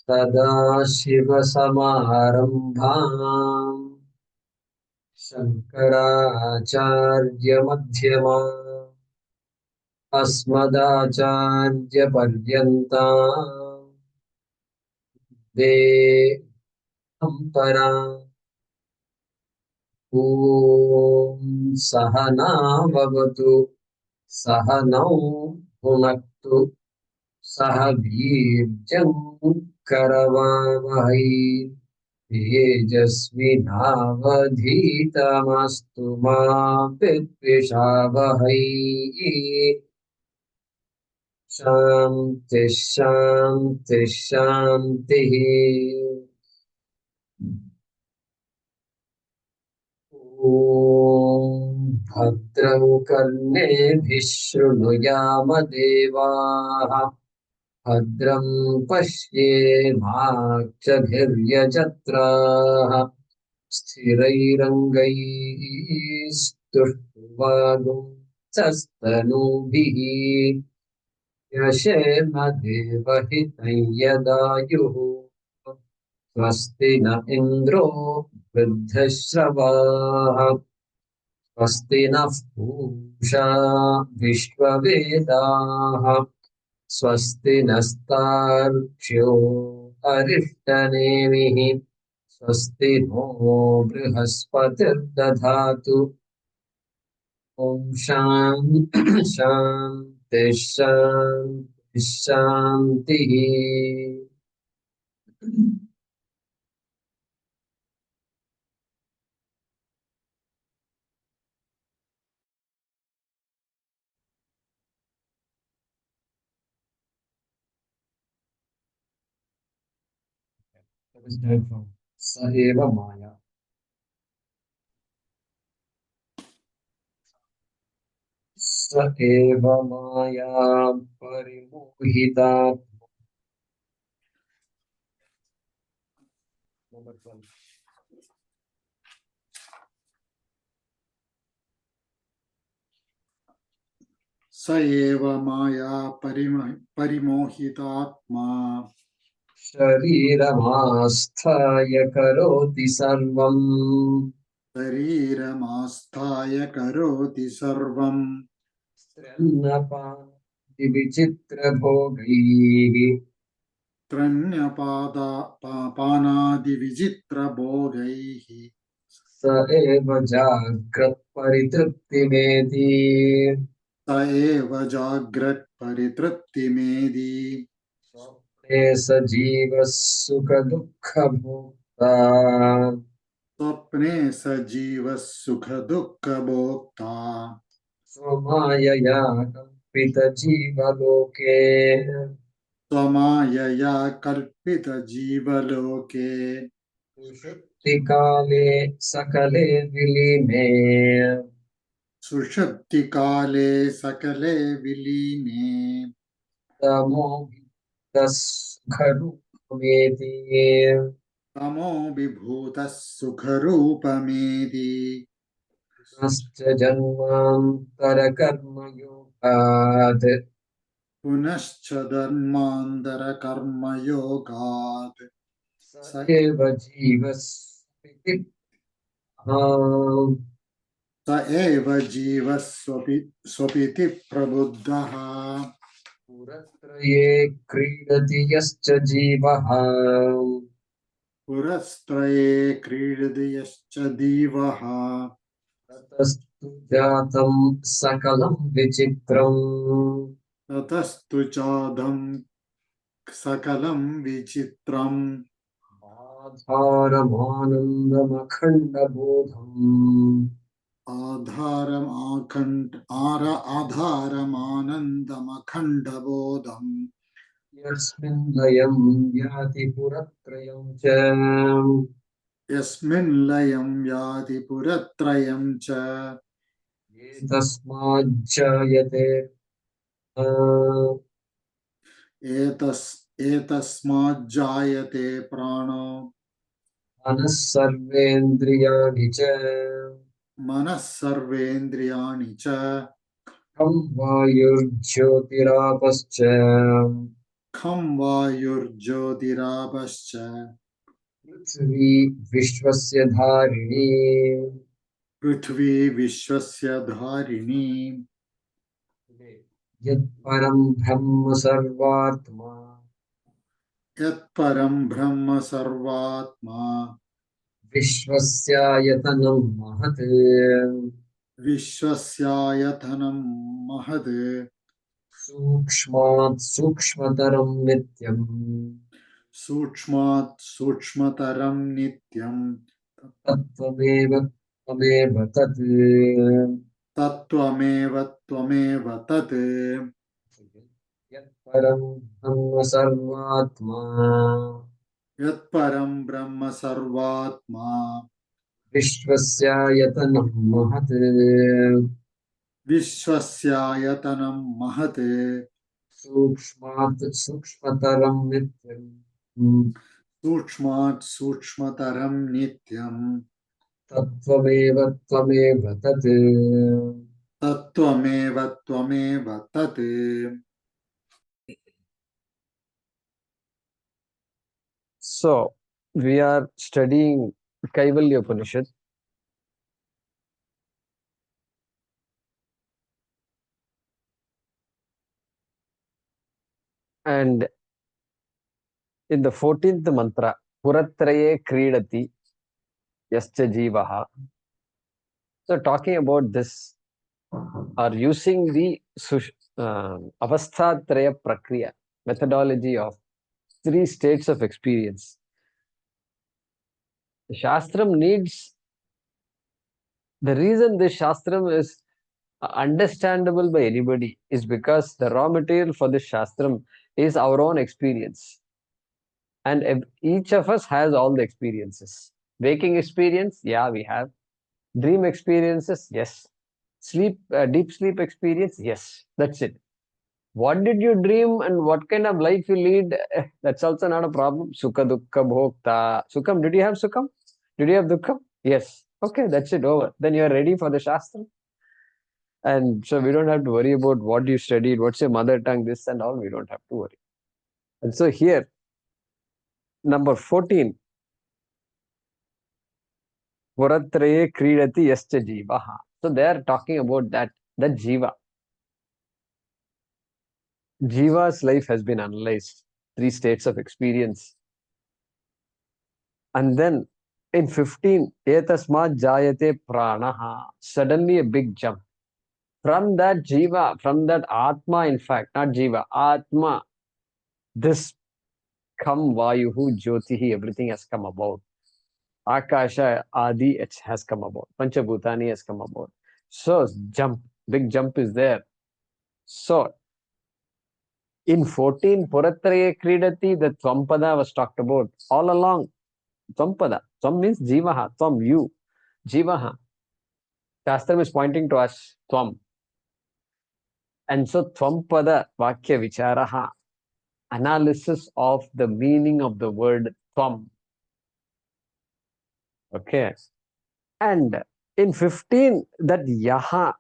सदाशिवसमारम्भाम् शङ्कराचार्यमध्यमाम् अस्मदाचार्यपर्यन्ताम् वन्दे परम्पराम्। ॐ सहना भवतु सहनौ भुनक्तु सह वीर्यं करवावहै तेजस्विनावधीतमस्तु मा विद्विषावहै। शान्ति शान्ति शान्तिः। ॐ भद्रं कर्णेभिः शृणुयाम देवाः भद्रं पश्येमाक्षभिर्यजत्राः स्थिरैरङ्गैस्तुष्टुवागुंसस्तनूभिः यशेम देवहितं यदायुः स्वस्ति न इन्द्रो वृद्धश्रवाः स्वस्ति नः पूषा विश्ववेदाः स्वस्ति नस्तार्क्ष्यो अरिष्टनेमिः स्वस्ति नो बृहस्पतिर्दधातु। ॐ शान्ति शान्ति शान्तिः। स एव माया। स एव माया परिमोहिता। Number 12. स एव माया परिमोहितात्मा शरीरमास्थाय करोति सर्वम् शरीरमास्थाय करोति सर्वम् स्तन्यपानादिविचित्रभोगैः त्रन्यपानादिविचित्रभोगैः स एव जाग्रत्परितृप्तिमेति स एव जाग्रत्परितृप्तिमेधि स्वप्ने स जीवः सुखदुःखभोक्ता स्वप्ने स जीवः सुखदुःखभोक्ता स्वमायया कल्पितजीवलोके स्वमायया कल्पितजीवलोके सुषुप्तिकाले सकले विलीने सुषुप्तिकाले सकले विलीने तमोभितः सुखरूपमेति तमो विभूतः सुखरूपमेधि पुनश्च जन्मान्तरकर्मयोगात् पुनश्च धर्मान्तरकर्मयोगात् स एव जीवः स एव जीवः स्वपिति प्रबुद्धः पुरत्रये क्रीडति यश्च जीवः पुरस्त्रये क्रीडति यश्च जीवः ततस्तु जातं सकलं विचित्रम् ततस्तु चादं सकलं विचित्रम् आधारमानन्दमखण्डबोधम् आधारमानन्दमखण्डबोधम् यस्मिन् लयं याति पुरत्रयं च यस्मिन् लयं याति पुरत्रयं च एतस्माज्जायते एतस्माज्जायते प्राणो मनः सर्वेन्द्रियाणि च मनः सर्वेन्द्रियाणि च खं वायुर्ज्योतिरापश्च खं वायुर्ज्योतिरापश्च पृथिवी विश्वस्य धारिणी पृथ्वी विश्वस्य धारिणी यत्परं ब्रह्म सर्वात्मा यत्परं ब्रह्म सर्वात्मा विश्वस्यायतनं महत् विश्वस्यायतनं महद् सूक्ष्मात् सूक्ष्मतरं नित्यम् सूक्ष्मात् सूक्ष्मतरं नित्यं तत्त्वमेव त्वमेव तत् तत्त्वमेव त्वमेव तत् यत्परं ब्रह्म सर्वात्मा यत्परं ब्रह्म सर्वात्मा विश्वस्यायतनं महत् विश्वस्यायतनं महत् सूक्ष्मात् सूक्ष्मतरं नित्यम् सूक्ष्मात् सूक्ष्मतरं नित्यं तत्त्वमेव त्वमेव तत् तत्त्वमेव त्वमेव तत् So, we are studying Kaivalya Upanishad, and in the 14th mantra, Puratraye Kridati Yascha Jivaha. So, talking about this, are using the Avasthatraya Prakriya methodology of 3 states of experience. The Shastram needs, the reason this Shastram is understandable by anybody is because the raw material for this Shastram is our own experience. And each of us has all the experiences. Waking experience, yeah, we have. Dream experiences, yes. Deep sleep experience, yes. That's it. What did you dream and what kind of life you lead? That's also not a problem. Sukha, dukkha, bhokta. Sukham, did you have sukham? Did you have dukkham? Yes. Okay, that's it, over. Then you are ready for the Shastra. And so we don't have to worry about what you studied, what's your mother tongue, this and all. We don't have to worry. And so here, number 14, Puratraye Kridati Yascha Jivaha. So they are talking about that Jiva. Jiva's life has been analyzed, 3 states of experience. And then in 15, Etasmat Jayate Pranaha. Suddenly a big jump. From that Jiva, from that Atma, in fact, not Jiva, Atma, this Kam Vayuhu Jyotihi, everything has come about. Akasha Adi it has come about. Panchabhutani has come about. So jump, big jump is there. So in 14, Puratraye Kridati, the Tvampada was talked about all along. Tvampada. Tvam means Jivaha. Tvam, you. Jivaha. Shastram is pointing to us. Tvam. And so Tvampada Vakya Vicharaha. Analysis of the meaning of the word Tvam. Okay. And in 15, that Yaha,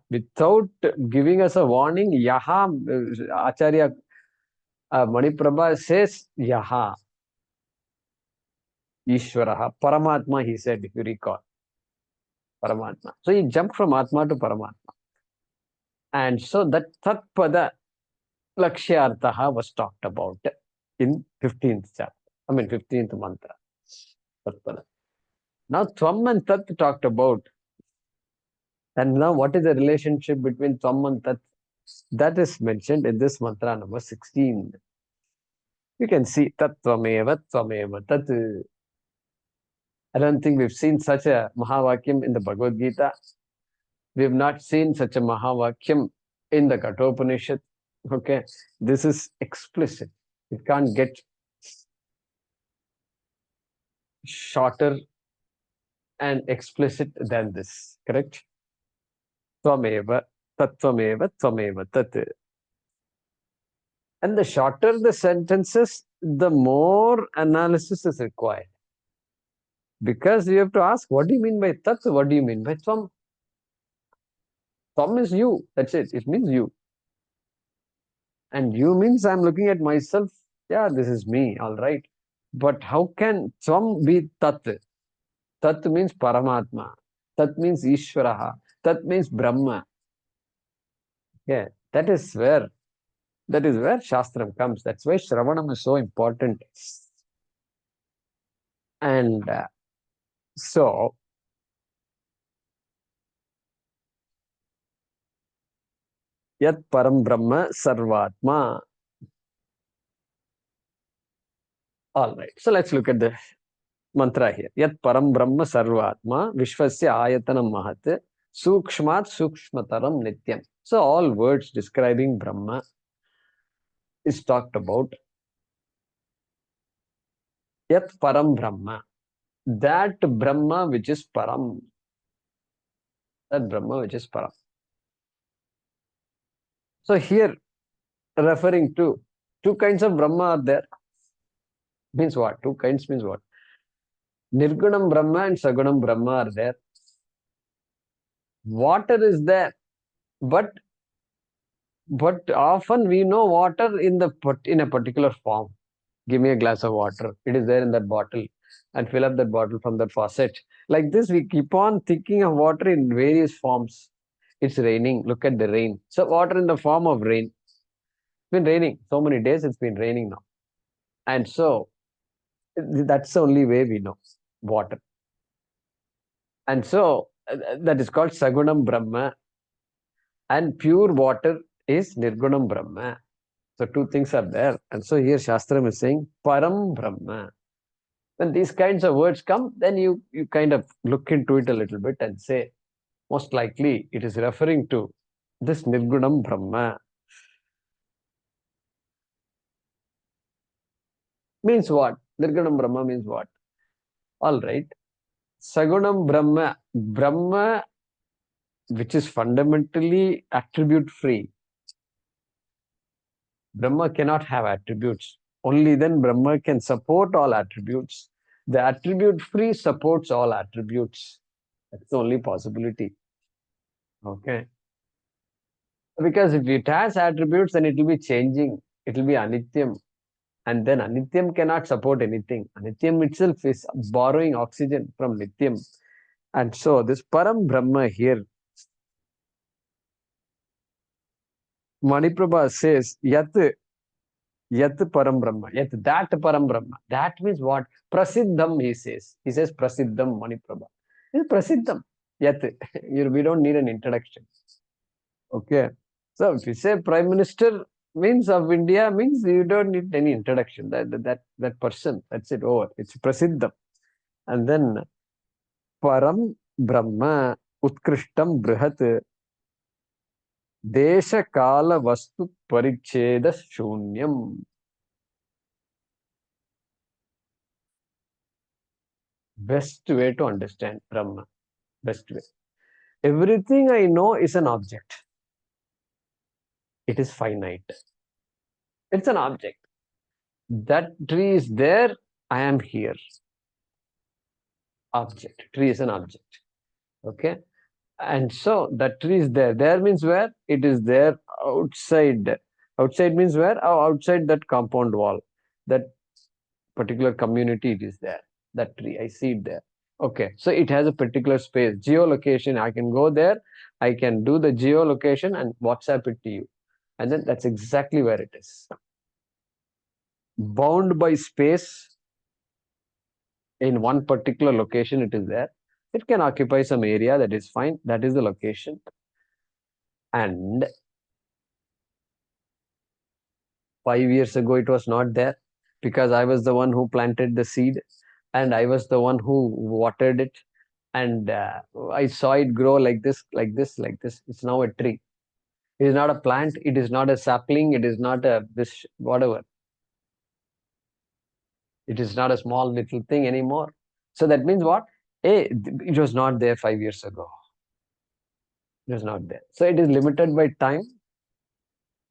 without giving us a warning, Yaha, Acharya Maniprabha says Yaha, Ishvaraha, Paramatma, he said, if you recall, Paramatma. So he jumped from Atma to Paramatma. And so that Tatpada Lakshyartaha was talked about in 15th chapter, 15th mantra. Tatpada. Now Tvam and Tat talked about. And now what is the relationship between Tvam and Tat? That is mentioned in this mantra number 16. You can see Tat Tvameva Tvameva Tat. I don't think we've seen such a Mahavakyam in the Bhagavad Gita. We have not seen such a Mahavakyam in the Kathopanishad. Okay, this is explicit. It can't get shorter and explicit than this. Correct? Tvameva, Tatvameva, Tvameva, Tat. And the shorter the sentences, the more analysis is required. Because you have to ask, what do you mean by Tat? What do you mean by Tvam? Tvam is you. That's it. It means you. And you means I'm looking at myself. Yeah, this is me. All right. But how can Tvam be Tat? Tat means Paramatma. Tat means Ishvaraha. Tat means Brahma. Yeah, that is where Shastram comes. That's why Shravanam is so important. And so, Yat Param Brahma Sarvatma. All right. So let's look at the mantra here. Yat Param Brahma Sarvatma Vishvasya Ayatanam Mahat Sukshmat Sukshmataram Nityam. So all words describing Brahma is talked about. Yat Param Brahma. That Brahma which is Param. That Brahma which is Param. So here referring to two kinds of Brahma are there. Means what? Two kinds means what? Nirgunam Brahma and Sagunam Brahma are there. Water is there, but often we know water in a particular form. Give me a glass of water. It is there in that bottle, and fill up that bottle from that faucet. Like this, we keep on thinking of water in various forms. It's raining. Look at the rain. So water in the form of rain. It's been raining so many days. It's been raining now, and so that's the only way we know water. And so that is called Sagunam Brahma. And pure water is Nirgunam Brahma. So two things are there. And so here Shastram is saying Param Brahma. When these kinds of words come, then you kind of look into it a little bit and say, most likely it is referring to this Nirgunam Brahma. Means what? Nirgunam Brahma means what? All right. Sagunam Brahma. Brahma, which is fundamentally attribute free. Brahma cannot have attributes. Only then Brahma can support all attributes. The attribute free supports all attributes. That's the only possibility. Okay. Because if it has attributes, then it will be changing. It will be anityam. And then anityam cannot support anything. Anityam itself is borrowing oxygen from nityam. And so this Param Brahma here, Maniprabha says, Yat Param Brahma. Yat that Param Brahma. That means what? Prasiddham, he says. He says Prasiddham Maniprabha. It's Prasiddham. Yat. We don't need an introduction. Okay. So if you say Prime Minister means of India, means you don't need any introduction. That person, that's it, over. It's Prasiddham. And then Param Brahma Utkrishtam Brihat Desha Kala Vastu Paricheda Shunyam. Best way to understand Brahma. Best way. Everything I know is an object. It is finite. It's an object. That tree is there. I am here. Object. Tree is an object. Okay. And so that tree is there. There means where? It is there outside. Outside means where? Outside that compound wall. That particular community, it is there. That tree. I see it there. Okay. So it has a particular space. Geolocation. I can go there. I can do the geolocation and WhatsApp it to you. And then that's exactly where it is. Bound by space, in one particular location it is there. It can occupy some area, that is fine. That is the location. And 5 years ago it was not there because I was the one who planted the seed and I was the one who watered it. And I saw it grow like this, like this, like this. It's now a tree. It is not a plant. It is not a sapling. It is not a this whatever. It is not a small little thing anymore. So that means what? It was not there 5 years ago. It was not there. So it is limited by time.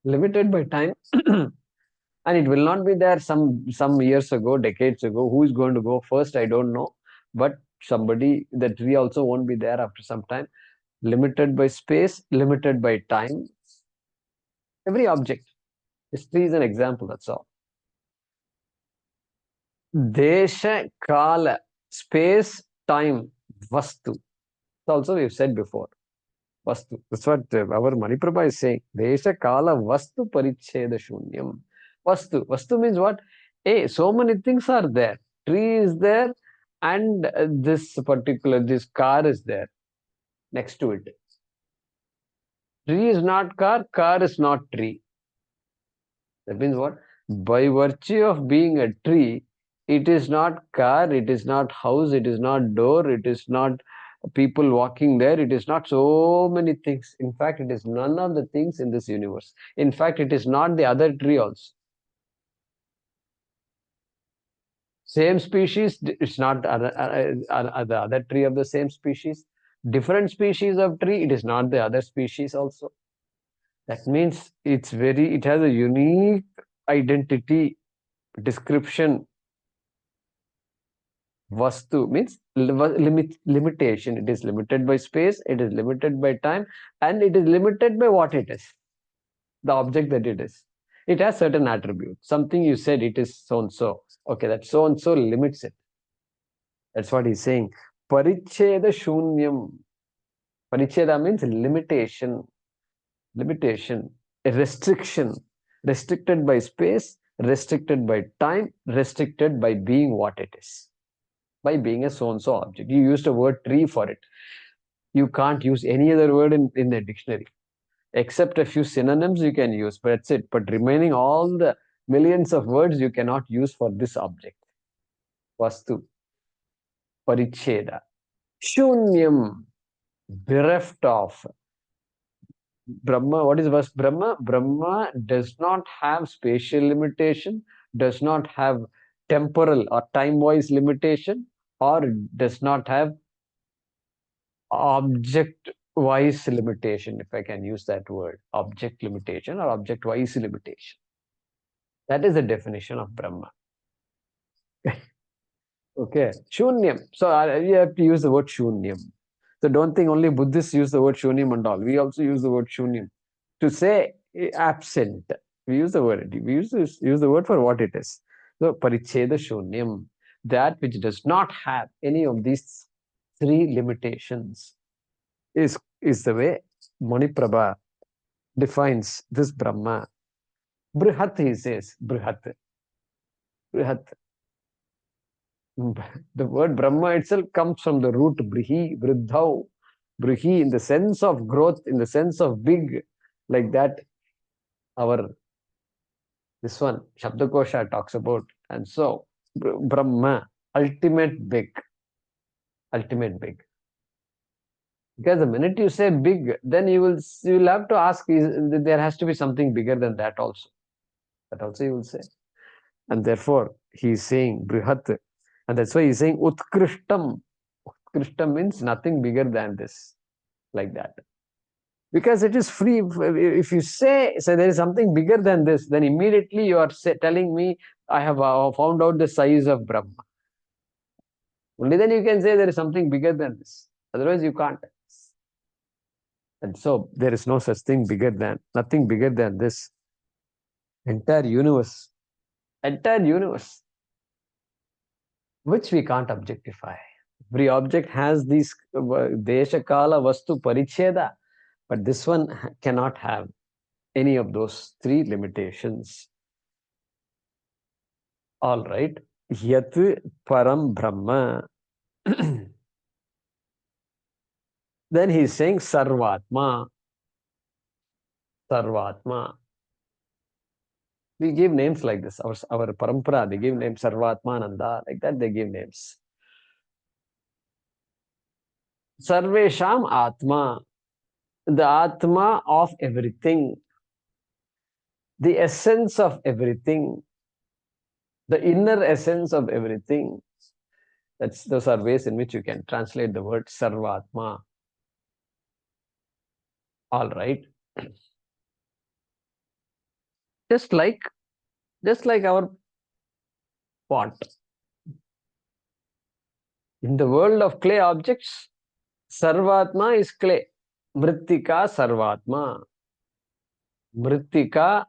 Limited by time. And it will not be there some years ago, decades ago. Who is going to go first? I don't know. But somebody, the tree also won't be there after some time. limited by space, limited by time. Every object. This tree is an example, that's all. Desha, Kala, space, time, Vastu. Also, we've said before. Vastu. That's what our Maniprabha is saying. Desha, Kala, Vastu, Paricheda, Shunyam. Vastu. Vastu means what? Hey, so many things are there. Tree is there, and this car is there next to it. Tree is not car is not tree. That means what? By virtue of being a tree, it is not car, it is not house, it is not door, it is not people walking there, it is not so many things. In fact, it is none of the things in this universe. In fact, it is not the other tree also. Same species, it's not the other tree of the same species. Different species of tree, it is not the other species also. That means it has a unique identity, description. Vastu means limitation. It is limited by space, it is limited by time, and it is limited by what it is, the object that it is. It has certain attributes. Something you said it is so and so. Okay, that so and so limits it. That's what he's saying. Paricheda shunyam. Paricheda means limitation. Limitation, a restriction, restricted by space, restricted by time, restricted by being what it is, by being a so-and-so object. You used a word tree for it. You can't use any other word in the dictionary. Except a few synonyms you can use, but that's it. But remaining all the millions of words you cannot use for this object. Vastu, paricheda. Shunyam, bereft of. Brahma, what is Brahma? Brahma does not have spatial limitation, does not have temporal or time-wise limitation, or does not have object-wise limitation, if I can use that word, object limitation or object-wise limitation. That is the definition of Brahma. Okay, Shunyam. So you have to use the word Shunyam. So don't think only Buddhists use the word Shunyam and all. We also use the word Shunyam to say absent. We use the word. We use the word for what it is. So Paricheda Shunyam, that which does not have any of these three limitations, is the way Maniprabha defines this Brahma. Brihat, he says. Brihat. Brihat. The word Brahma itself comes from the root Brihi, Vriddhau. Brihi, in the sense of growth, in the sense of big, like that, this one, Shabdakosha talks about. And so, Brahma, ultimate big. Ultimate big. Because the minute you say big, then you will have to ask, there has to be something bigger than that also. That also you will say. And therefore, he is saying Brihat. And that's why he's saying Utkrishtam. Utkrishtam means nothing bigger than this. Like that. Because it is free. If you say there is something bigger than this, then immediately you are telling me I have found out the size of Brahma. Only then you can say there is something bigger than this. Otherwise you can't. And so there is no such thing bigger than, nothing bigger than this. Entire universe, which we can't objectify. Every object has these desha, kala, vastu, paricheda, but this one cannot have any of those three limitations. All right. Yat param brahma. Then he's saying sarvatma. Sarvatma. We give names like this. Our parampara, they give names Sarvatmananda. Like that, they give names. Sarvesham Atma. The Atma of everything. The essence of everything. The inner essence of everything. Those are ways in which you can translate the word Sarvatma. All right. Just like our pot. In the world of clay objects, Sarvatma is clay. Mrittika Sarvatma. Mrittika,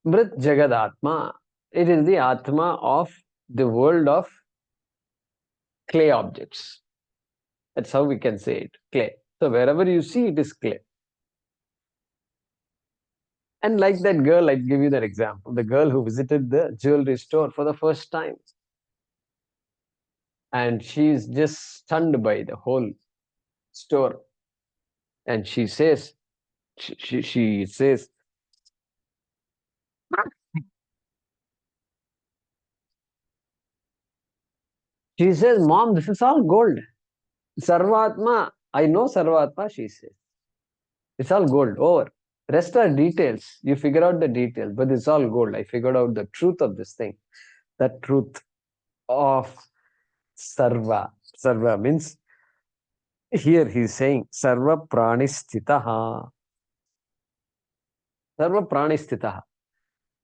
Mrit Jagadatma. It is the Atma of the world of clay objects. That's how we can say it, clay. So wherever you see, it is clay. And like that girl, I'd give you that example. The girl who visited the jewelry store for the first time. And she's just stunned by the whole store. And she says, she says, Mom, this is all gold. Sarvatma, I know Sarvatma, she says. It's all gold, over. Rest are details. You figure out the details, but it's all gold. I figured out the truth of this thing. That truth of Sarva. Sarva means, here he's saying, Sarva Pranistitaha. Sarva Pranistitaha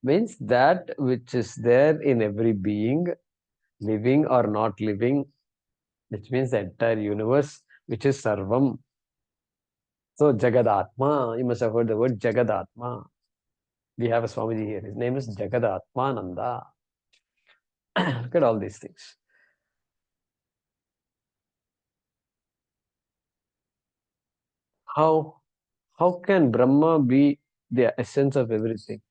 means that which is there in every being, living or not living, which means the entire universe, which is Sarvam. So Jagadatma, you must have heard the word Jagadatma. We have a Swamiji here. His name is Jagadatmananda. Look at all these things. How can Brahma be the essence of everything?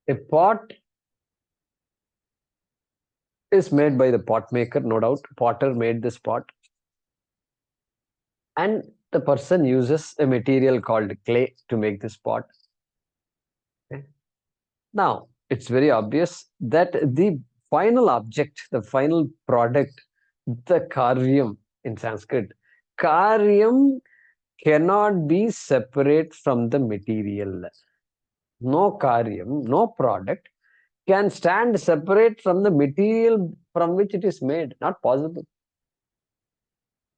A pot is made by the pot maker, no doubt. Potter made this pot. And the person uses a material called clay to make this pot. Okay. Now, it's very obvious that the final object, the final product, the karyam in Sanskrit, karyam cannot be separate from the material. No karyam, no product can stand separate from the material from which it is made. Not possible.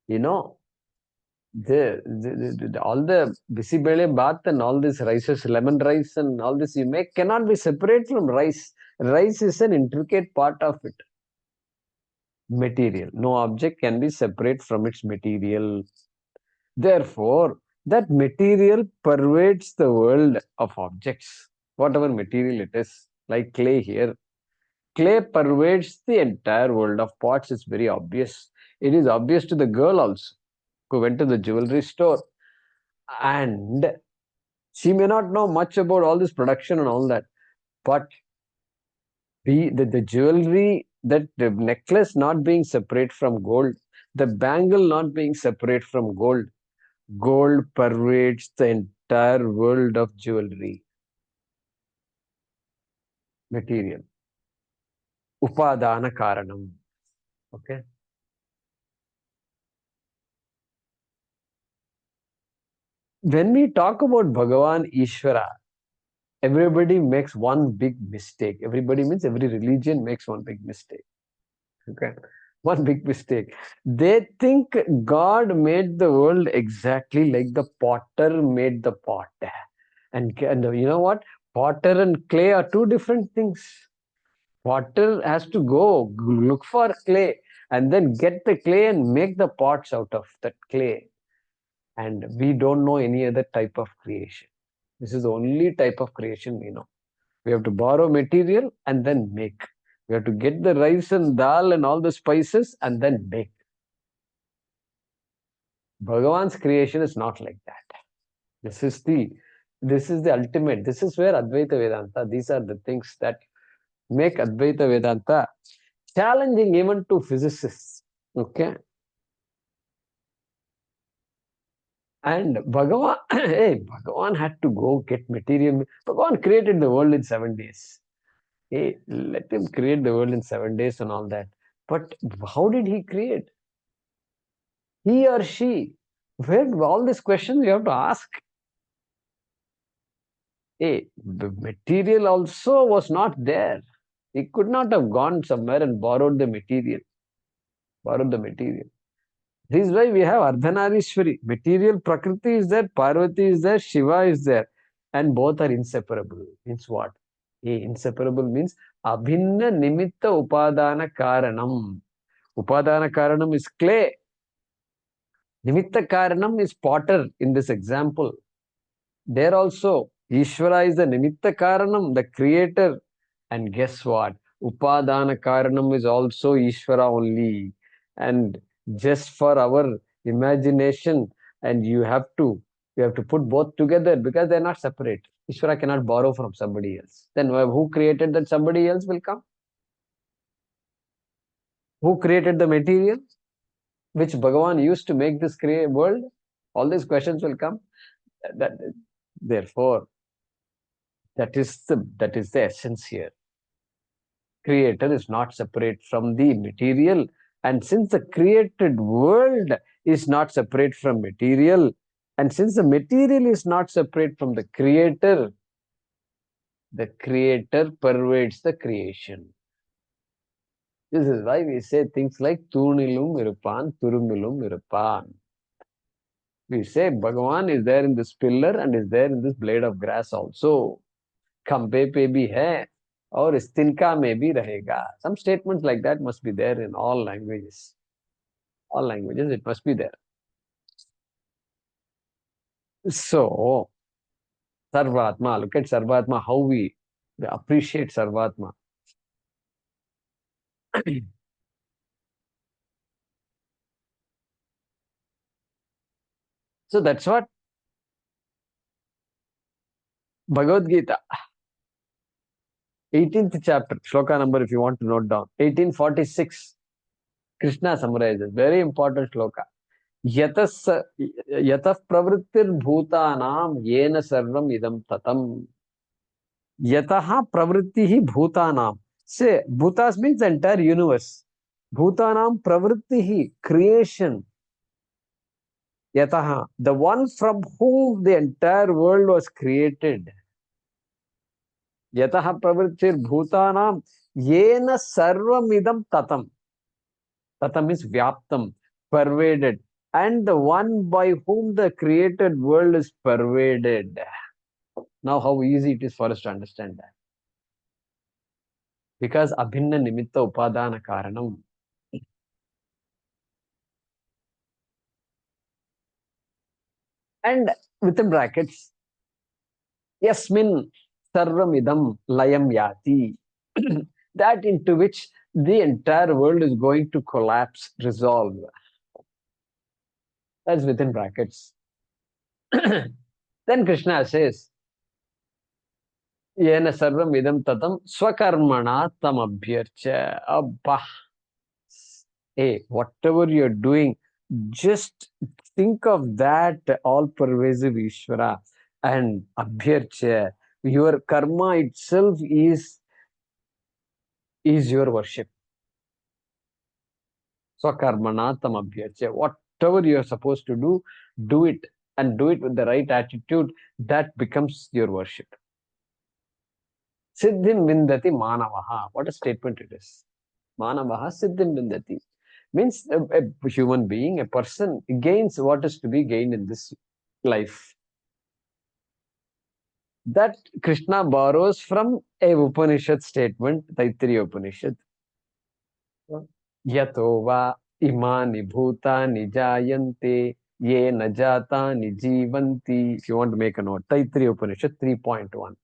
You know, all the bisibele bath and all these rices, lemon rice and all this you make cannot be separate from rice. Rice is an intricate part of it. Material. No object can be separate from its material. Therefore, that material pervades the world of objects, whatever material it is, like clay here. Clay pervades the entire world of pots. It's very obvious. It is obvious to the girl also, who went to the jewelry store. And she may not know much about all this production and all that, but the jewelry, that the necklace not being separate from gold, the bangle not being separate from gold, gold pervades the entire world of jewelry. Material. Upadana karanam. Okay. When we talk about Bhagavan Ishvara, everybody makes one big mistake. Everybody means every religion makes one big mistake. Okay. One big mistake. They think God made the world exactly like the potter made the pot. And you know what? Potter and clay are two different things. Potter has to go look for clay and then get the clay and make the pots out of that clay. And we don't know any other type of creation. This is the only type of creation we know. We have to borrow material and then make. We have to get the rice and dal and all the spices and then make. Bhagavan's creation is not like that. This is the ultimate. This is where Advaita Vedanta, these are the things that make Advaita Vedanta challenging even to physicists. Okay. And Bhagavan, hey, Bhagavan had to go get material. Bhagavan created the world in 7 days. Hey, let him create the world in 7 days and all that. But how did he create? He or she? Where all these questions you have to ask. Hey, the material also was not there. He could not have gone somewhere and borrowed the material. This is why we have Ardhanarishwari. Material Prakriti is there, Parvati is there, Shiva is there. And both are inseparable. Means what? Inseparable means Abhinna Nimitta Upadana Karanam. Upadana Karanam is clay. Nimitta Karanam is potter in this example. There also, Ishvara is the Nimitta Karanam, the creator. And guess what? Upadana Karanam is also Ishvara only. And just for our imagination, and you have to put both together because they're not separate. Ishvara cannot borrow from somebody else. Then who created that somebody else will come? Who created the material which Bhagavan used to make this world? All these questions will come. That, therefore, that is the essence here. Creator is not separate from the material, and since the created world is not separate from material, and since the material is not separate from the creator pervades the creation. This is why we say things like Tunilum Irupan, Turumilum Irupan. We say Bhagavan is there in this pillar and is there in this blade of grass also. खंबे पे भी है और इस तिनका में भी रहेगा. Some statements like that must be there in all languages. All languages, it must be there. So, Sarvatma, look at Sarvatma, how we appreciate Sarvatma. So that's what Bhagavad Gita, 18th chapter, shloka number if you want to note down, 1846, Krishna summarizes, very important shloka. Yatah pravrittir bhutanam yena sarvam idam tatam. Yataha pravrittihi bhutanam. Say, bhutas means the entire universe. Bhutanam pravrittihi, creation. Yataha, the one from whom the entire world was created. Yataha pravrittir bhutanam yena sarvamidam tatam. Tatam is vyaptam, pervaded. And the one by whom the created world is pervaded. Now how easy it is for us to understand that. Because abhinna nimitta upadana karanam. And within brackets, yasmin sarvamidam layam yati. That into which the entire world is going to collapse, resolve. That's within brackets. Then Krishna says, Yena sarvam idam tatam swakarmana tam abhyarcha. Abba. Hey, whatever you're doing, just think of that all-pervasive Ishvara and abhyarcha. Your karma itself is your worship. Swakarmana tam abhyarcha. Whatever you're supposed to do it, and do it with the right attitude. That becomes your worship. Siddhim vindati manavaha. What a statement it is. Manavaha siddhim vindati. Means a human being, a person gains what is to be gained in this life. That Krishna borrows from a Upanishad statement, Taittiriya Upanishad. Yato va imani bhutani jayante ye na jatani jivanti. If you want to make a note, Taittiriya Upanishad 3.1.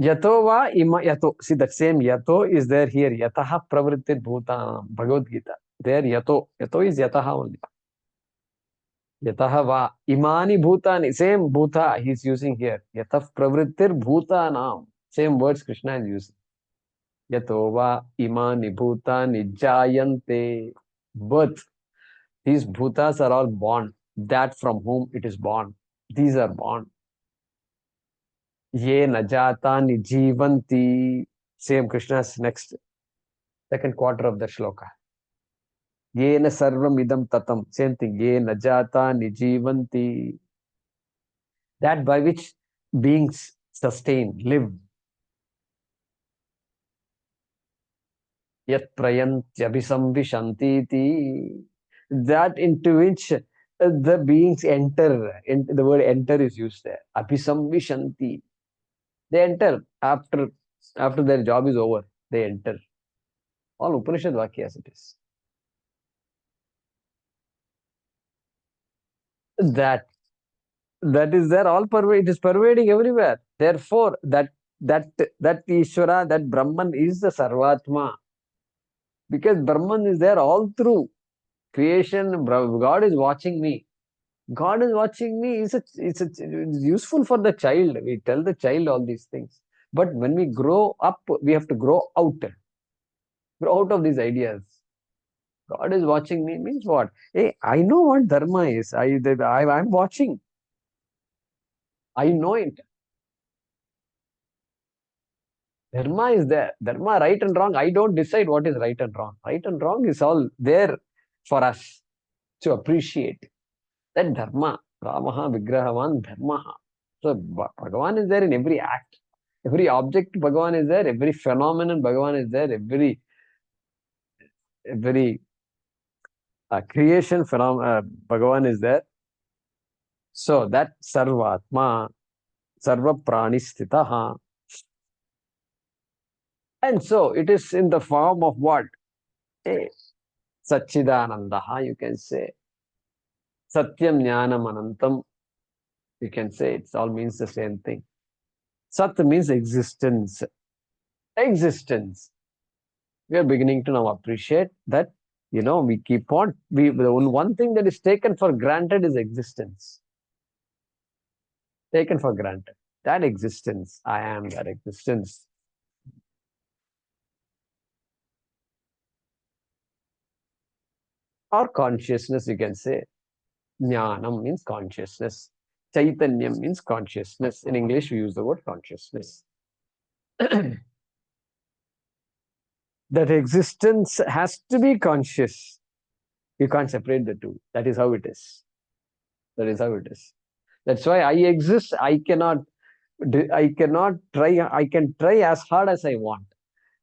Yato va yato. See, that same yato is there here. Yataha pravrittir bhutanam. Bhagavad Gita. There yato. Yato is yataha only. Yataha va imani bhutani. Same bhuta he is using here. Yatah pravrittir bhutanam. Same words Krishna is using. Yato va imani bhutani jayante. Birth. These bhutas are all born. That from whom it is born. These are born. Ye na jatani jivanti. Same Krishna's next, second quarter of the shloka. Ye na sarvam idam tatam. Same thing. Ye na jatani jivanti. That by which beings sustain, live. Yat prayantyabhisamvishanti, that into which the beings enter. The word enter is used there. Abhisamvishanti. They enter after their job is over. They enter. All Upanishad Vakyas it is. That is there, all it is pervading everywhere. Therefore, that Ishvara, that Brahman is the Sarvatma. Because Brahman is there all through creation. God is watching me. God is watching me. It's useful for the child. We tell the child all these things. But when we grow up, we have to grow out of these ideas. God is watching me means what? Hey, I know what dharma is. I'm watching. I know it. Dharma is there. Dharma, right and wrong. I don't decide what is right and wrong. Right and wrong is all there for us to appreciate. That dharma, Ramaha Vigrahavan Dharmaha. So Bhagavan is there in every act. Every object Bhagavan is there. Every phenomenon Bhagavan is there. Every creation Bhagavan is there. So that Sarvatma, Sarva Prani Sthitaha. And so it is in the form of what? Satchidanandaha, you can say. Satyam Jnanam Anantam, you can say. It all means the same thing. Sat means existence. Existence. We are beginning to now appreciate that, we keep on, the one thing that is taken for granted is existence. Taken for granted. That existence, I am that existence. Or consciousness, you can say. Jnanam means consciousness. Chaitanyam means consciousness. In English, we use the word consciousness. That existence has to be conscious. You can't separate the two. That is how it is. That is how it is. That's why I exist. I cannot try. I can try as hard as I want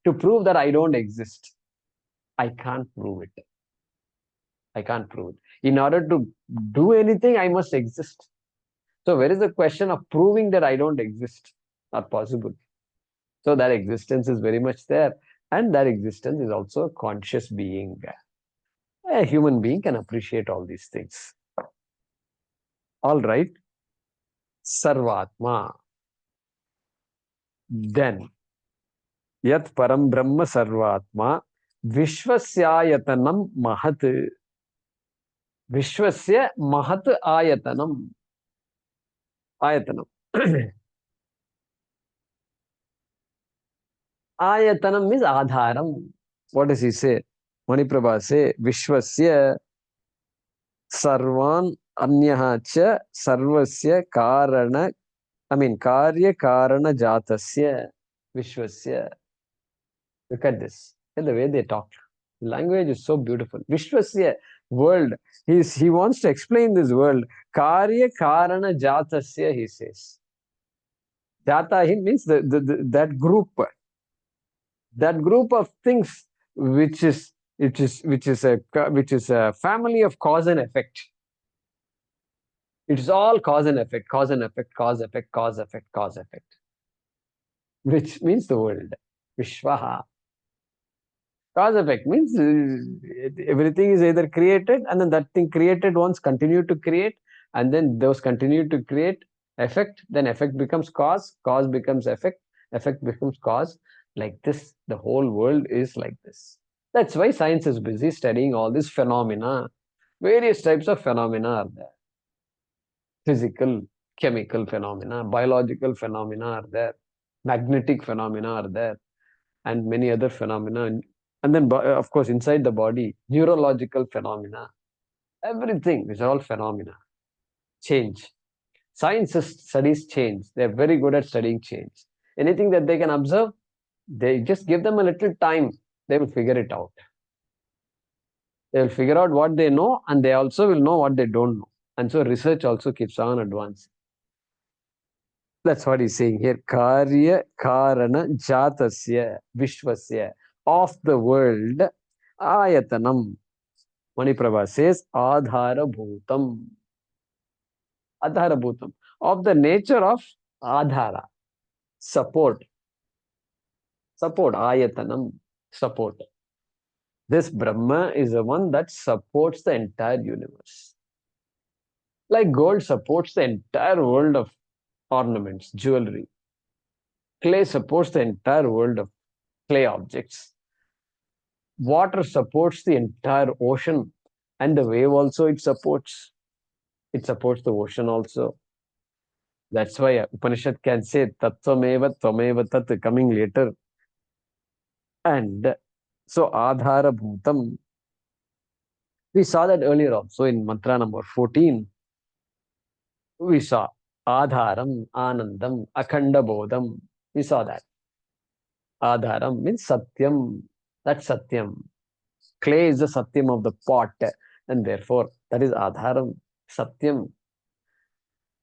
to prove that I don't exist. I can't prove it. I can't prove it. In order to do anything, I must exist. So where is the question of proving that I don't exist? Not possible. So that existence is very much there. And that existence is also a conscious being. A human being can appreciate all these things. All right. Sarvatma. Then, Yat Param Brahma Sarvatma Vishwasyayatanam Mahat. Vishwasya Mahat Ayatanam. Ayatanam. Ayatanam means Adharam. What does he say? Maniprabha say, Vishwasya Sarvan Anyaha cha Sarvasya Karana, Karya Karana Jatasya Vishwasya. Look at this. And the way they talk. The language is so beautiful. Vishwasya, world. He wants to explain this world. Karya Karana Jatasya, he says. Jata means that group. That group of things which is a family of cause and effect. It is all cause and effect, cause and effect, cause effect, cause effect, cause effect. Which means the world. Vishwaha. Cause effect means everything is either created and then that thing created once continue to create and then those continue to create effect, then effect becomes cause becomes effect becomes cause. Like this, the whole world is like this. That's why science is busy studying all these phenomena. Various types of phenomena are there. Physical, chemical phenomena, biological phenomena are there. Magnetic phenomena are there. And many other phenomena. And then, of course, inside the body, neurological phenomena. Everything is all phenomena. Change. Science studies change. They're very good at studying change. Anything that they can observe, they just give them a little time. They will figure it out. They will figure out what they know and they also will know what they don't know. And so research also keeps on advancing. That's what he's saying here. Karya Karana Jatasya Vishwasya. of the world. Ayatanam. Maniprabha says Adhara Bhutam. Adhara Bhutam. Of the nature of Adhara. Support. Support. Ayatanam. Support. This Brahma is the one that supports the entire universe. Like gold supports the entire world of ornaments, jewelry. Clay supports the entire world of clay objects. Water supports the entire ocean, and the wave also it supports. It supports the ocean also. That's why Upanishad can say Tattvameva Tvameva Tat coming later. And so Adhara Bhutam. We saw that earlier also in mantra number 14. We saw Adharam, Anandam, Akhanda Bodham. We saw that. Adharam means Satyam. That's Satyam. Clay is the Satyam of the pot, and therefore that is Adharam, Satyam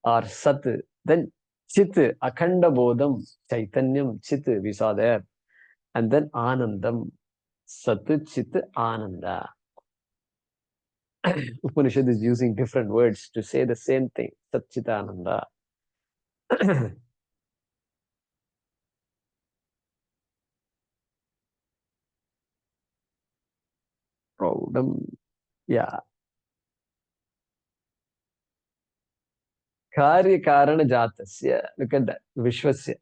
or Sat. Then Chit, Akhanda Bodham, Chaitanyam, Chit, we saw there. And then Anandam, Sat, Chit, Ananda. Upanishad is using different words to say the same thing, Sat, Chit, Ananda. Proudam, yeah. Karya Karana Jatasya. Look at that. Vishwasya.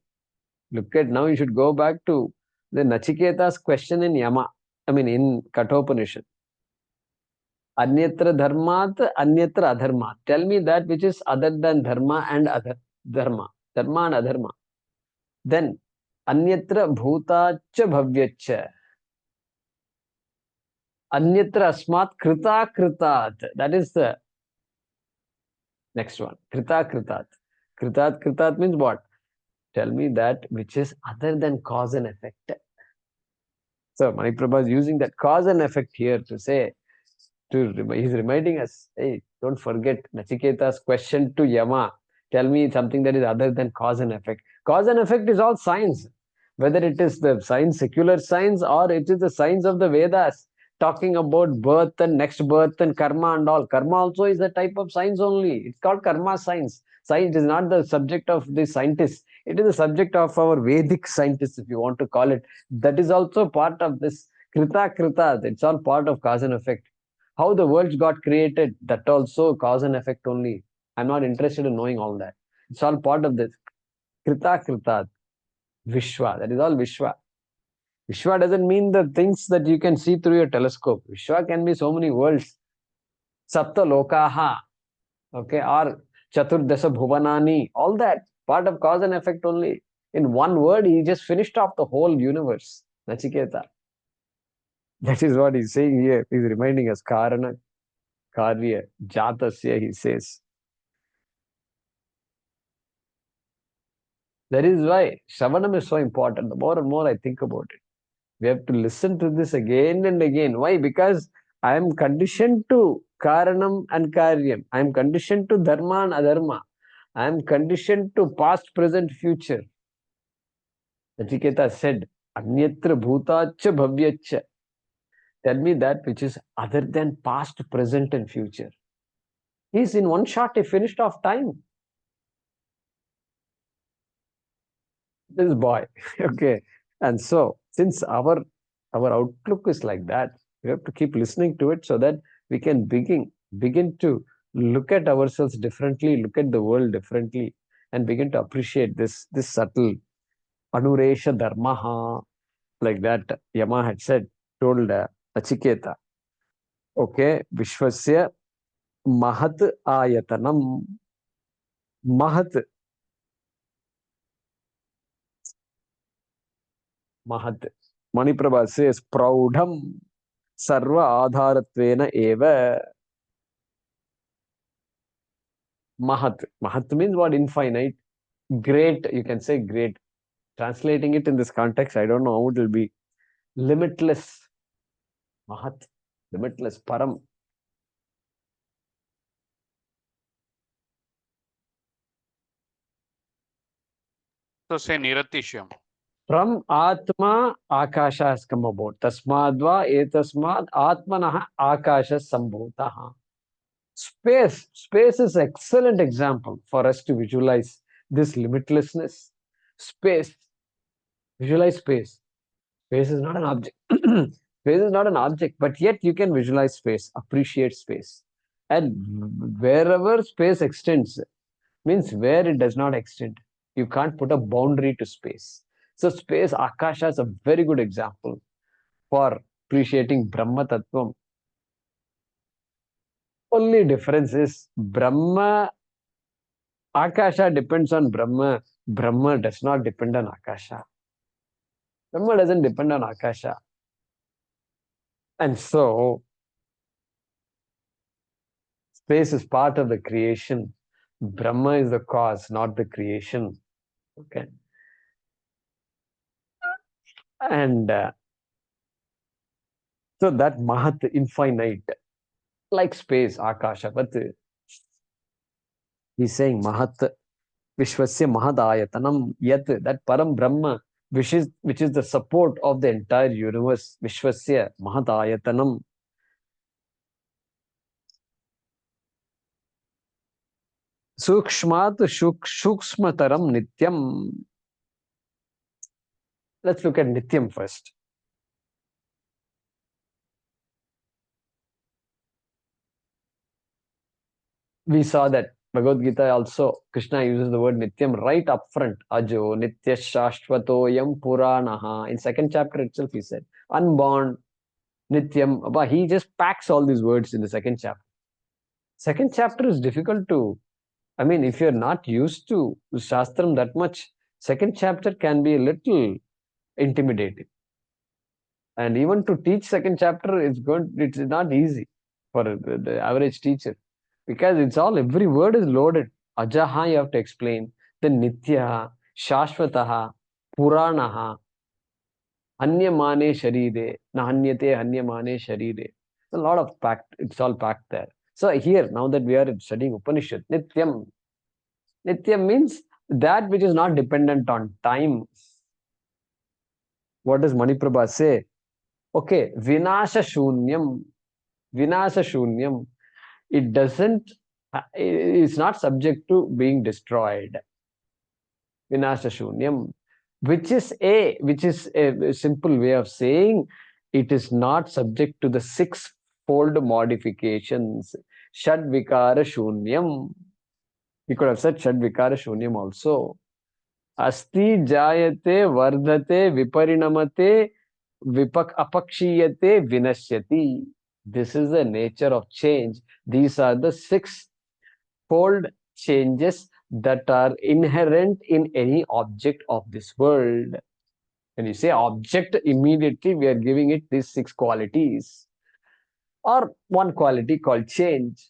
Look at now, you should go back to the Nachiketa's question in Yama. I mean, in Kathopanishad. Anyatra dharmat, anyatra adharmat. Tell me that which is other than dharma and other dharma. Dharma and adharma. Then, anyatra bhutacha bhavyacha. Anyatra asmat krita kritat. That is the next one. Krita kritat. Kritat kritat means what? Tell me that which is other than cause and effect. So Maniprabha is using that cause and effect here to say, he's reminding us, hey, don't forget Nachiketa's question to Yama. Tell me something that is other than cause and effect. Cause and effect is all science, whether it is the science, secular science, or it is the science of the Vedas, talking about birth and next birth and karma and all. Karma also is a type of science only. It's called karma science. Science is not the subject of the scientists. It is the subject of our Vedic scientists, if you want to call it. That is also part of this krita krita. It's all part of cause and effect. How the worlds got created, that also cause and effect only. I'm not interested in knowing all that. It's all part of this. Krita krita. Vishwa. That is all Vishwa. Vishwa doesn't mean the things that you can see through your telescope. Vishwa can be so many worlds. Sapta lokaha. Okay. Or Chaturdasa bhuvanani. All that. Part of cause and effect only. In one word, he just finished off the whole universe. Nachiketa. That is what he's saying here. He's reminding us. Karana, Karya, Jatasya, he says. That is why Shravanam is so important. The more and more I think about it, we have to listen to this again and again. Why? Because I am conditioned to Karanam and Karyam. I am conditioned to Dharma and Adharma. I am conditioned to past, present, future. Nachiketa said, Anyatra bhutacha bhavyacha. Tell me that which is other than past, present, and future. He's in one shot, he finished off time. This boy. Okay. And so, since our outlook is like that, we have to keep listening to it so that we can begin to look at ourselves differently, look at the world differently, and begin to appreciate this subtle anuresha dharmaha, like that Yama had said, told Achiketa. Okay, Vishwasya Mahat Ayatanam. Mahat. Mahat. Maniprabha says Praudham Sarva Adharatvena Eva. Mahat. Mahat means what? Infinite. Great. You can say great. Translating it in this context, I don't know how it will be. Limitless. Mahat. Limitless. Param. So say Niratishyam. From Atma, Akasha has come about. Tasmadva etasmad Atmanah Akasha Sambhutaha. Space is an excellent example for us to visualize this limitlessness. Space, visualize space. Space is not an object. Space is not an object, but yet you can visualize space, appreciate space. And wherever space extends, means where it does not extend. You can't put a boundary to space. So space, Akasha is a very good example for appreciating Brahma Tattvam. Only difference is Brahma, Akasha depends on Brahma. Brahma does not depend on Akasha. Brahma doesn't depend on Akasha. And so space is part of the creation. Brahma is the cause, not the creation. Okay. And so that Mahat, infinite, like space, Akasha. But he's saying Mahat, Vishwasya Mahadayatanam, Yat, that Param Brahma, which is the support of the entire universe, Vishwasya Mahadayatanam. Sukshmat Shukshmataram Nityam. Let's look at Nityam first. We saw that Bhagavad Gita also, Krishna uses the word Nityam right up front. Ajo, Nitya Shashvatoyam Puranaha. In second chapter itself, he said, unborn, Nityam. But he just packs all these words in the second chapter. Second chapter is difficult to, I mean, if you're not used to Shastram that much, second chapter can be a little intimidating. And even to teach second chapter, it's not easy for the average teacher. Because it's all, every word is loaded. Ajaha, you have to explain. Then Nitya, Shashvataha, Puranaha, Anyamane Sharire, Nahanyate Anyamane Sharire. A lot of packed, it's all packed there. So here, now that we are studying Upanishad, Nityam. Nityam means that which is not dependent on time. What does Maniprabha say? Okay, Vinasha Shunyam. Vinasha Shunyam. It doesn't, it's not subject to being destroyed. Vinasha Shunyam. Which is a simple way of saying it is not subject to the six-fold modifications. Shad Vikara Shunyam. You could have said Shad Vikara Shunyam also. Asti Jayate Vardhate Viparinamate Apakshiyate Vinashyati. This is the nature of change. These are the six-fold changes that are inherent in any object of this world. When you say object, immediately we are giving it these six qualities. Or one quality called change.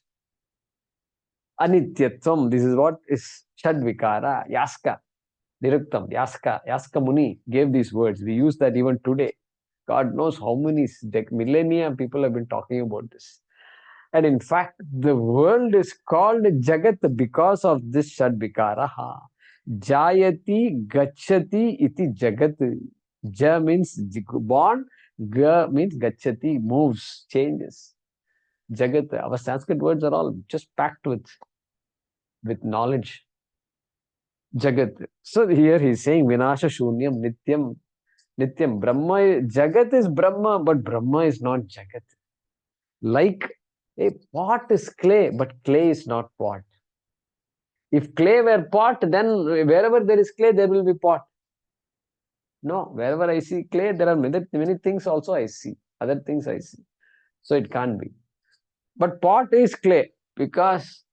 Anityatvam, this is what is Shadvikara, Yaska, Niruktam, Yaska Muni gave these words. We use that even today. God knows how many millennia people have been talking about this. And in fact, the world is called Jagat because of this Shadvikaraha. Jayati Gachati iti Jagat. Ja means born, Ga means Gachati, moves, changes. Jagat, our Sanskrit words are all just packed with knowledge. Jagat. So here he's saying Vinasha Shunyam Nityam. Nityam. Brahma, Jagat is Brahma, but Brahma is not Jagat. Like a pot is clay, but clay is not pot. If clay were pot, then wherever there is clay, there will be pot. No, wherever I see clay, there are many things also I see. Other things I see. So it can't be. But pot is clay because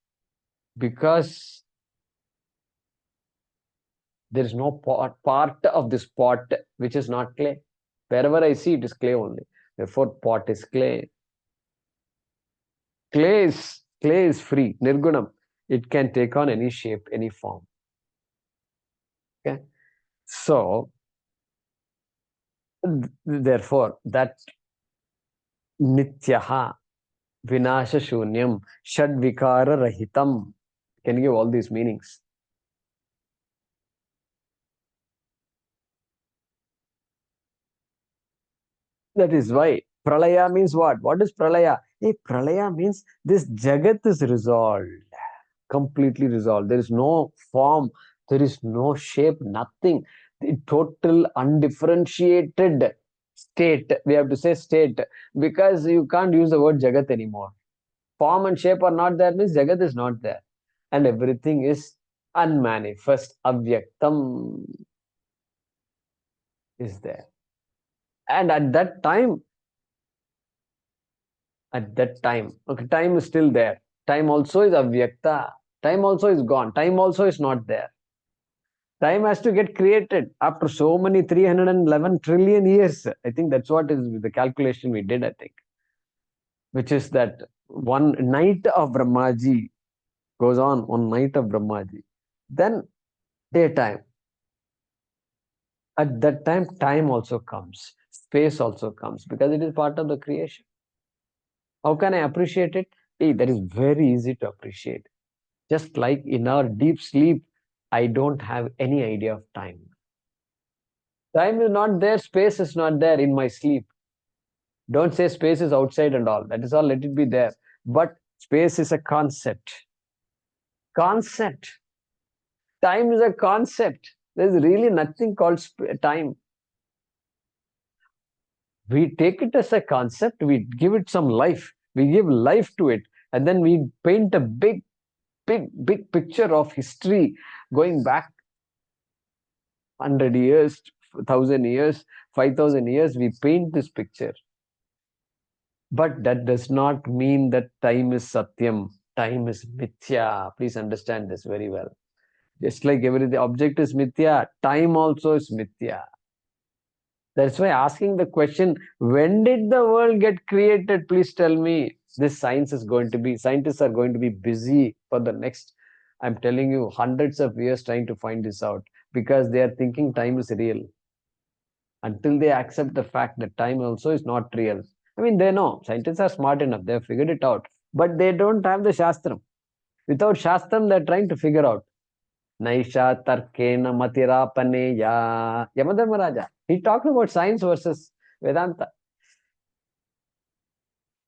there is no part of this pot which is not clay. Wherever I see, it is clay only. Therefore, pot is clay. Clay is free, nirgunam. It can take on any shape, any form. Okay. So, therefore, that nityaha, vinasha shunyam, shadvikara rahitam can give all these meanings. That is why pralaya means what? What is pralaya? Hey, pralaya means this jagat is resolved, completely resolved. There is no form, there is no shape, nothing. The total undifferentiated state. We have to say state because you can't use the word jagat anymore. Form and shape are not there means jagat is not there. And everything is unmanifest, avyaktam is there. And at that time, okay, time is still there. Time also is avyakta. Time also is gone. Time also is not there. Time has to get created after so many 311 trillion years. I think that's what is the calculation we did, I think, which is that one night of Brahmaji goes on, one night of Brahmaji. Then daytime. At that time, time also comes, space also comes because it is part of the creation. How can I appreciate it? Hey, that is very easy to appreciate. Just like in our deep sleep, I don't have any idea of time. Time is not there, space is not there in my sleep. Don't say space is outside and all. That is all, let it be there. But space is a concept. Concept. Time is a concept. There's really nothing called time. We take it as a concept, we give it some life, we give life to it, and then we paint a big picture of history going back 100 years, 1,000 years, 5,000 years. We paint this picture. But that does not mean that time is satyam, time is mithya. Please understand this very well. Just like everything, object is mithya, time also is mithya. That's why asking the question, when did the world get created? Please tell me. This science is going to be, scientists are going to be busy for the next, I'm telling you, hundreds of years trying to find this out because they are thinking time is real. Until they accept the fact that time also is not real. I mean, they know, scientists are smart enough, they have figured it out, but they don't have the Shastram. Without Shastram, they're trying to figure out. Naisha Tarkena Matirapaneya. Yamadharmaraja. He talked about science versus Vedanta.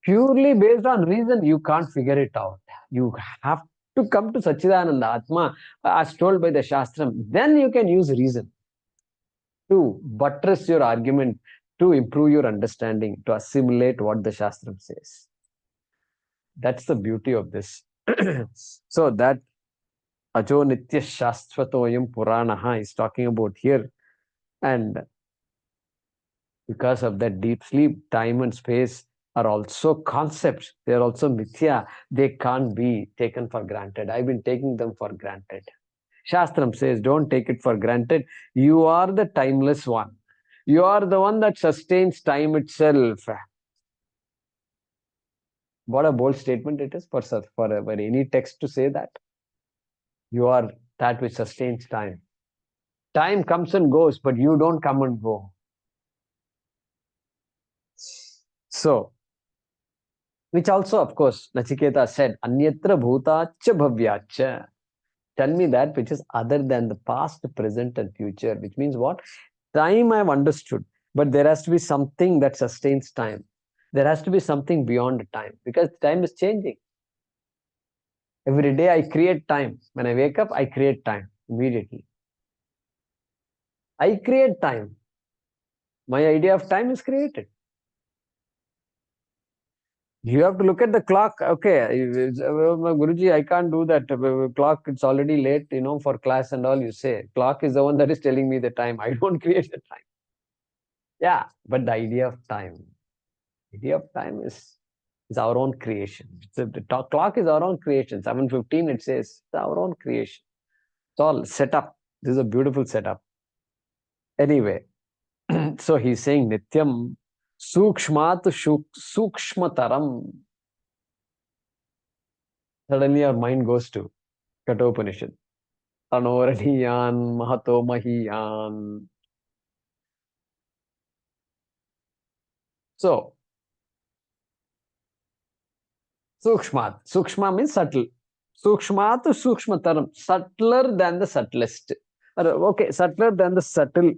Purely based on reason, you can't figure it out. You have to come to Sachidananda Atma as told by the Shastram. Then you can use reason to buttress your argument, to improve your understanding, to assimilate what the Shastram says. That's the beauty of this. So that Ajo Nitya Shastvatoyam Puranaha is talking about here. And because of that deep sleep, time and space are also concepts. They are also mithya. They can't be taken for granted. I've been taking them for granted. Shastram says, don't take it for granted. You are the timeless one. You are the one that sustains time itself. What a bold statement it is for any text to say that. You are that which sustains time. Time comes and goes, but you don't come and go. So, which also, of course, Nachiketa said, Anyatra bhutacha bhavyacha. Tell me that which is other than the past, present, and future, which means what? Time I've understood, but there has to be something that sustains time. There has to be something beyond time because time is changing. Every day I create time. When I wake up, I create time immediately. I create time. My idea of time is created. You have to look at the clock. Okay, Guruji, I can't do that. Clock, it's already late, for class and all. You say clock is the one that is telling me the time. I don't create the time. Yeah, but the idea of time is our own creation. The clock is our own creation. 7:15, it says it's our own creation. It's all set up. This is a beautiful setup. Anyway, so he's saying Nityam Sukshmat Sukshmataram. Suddenly our mind goes to Kathopanishad. Anoraniyan Mahato Mahiyan. So, Sukshmat. Sukshma means subtle. Sukshmat Sukshmataram. Subtler than the subtlest. Okay, subtler than the subtle.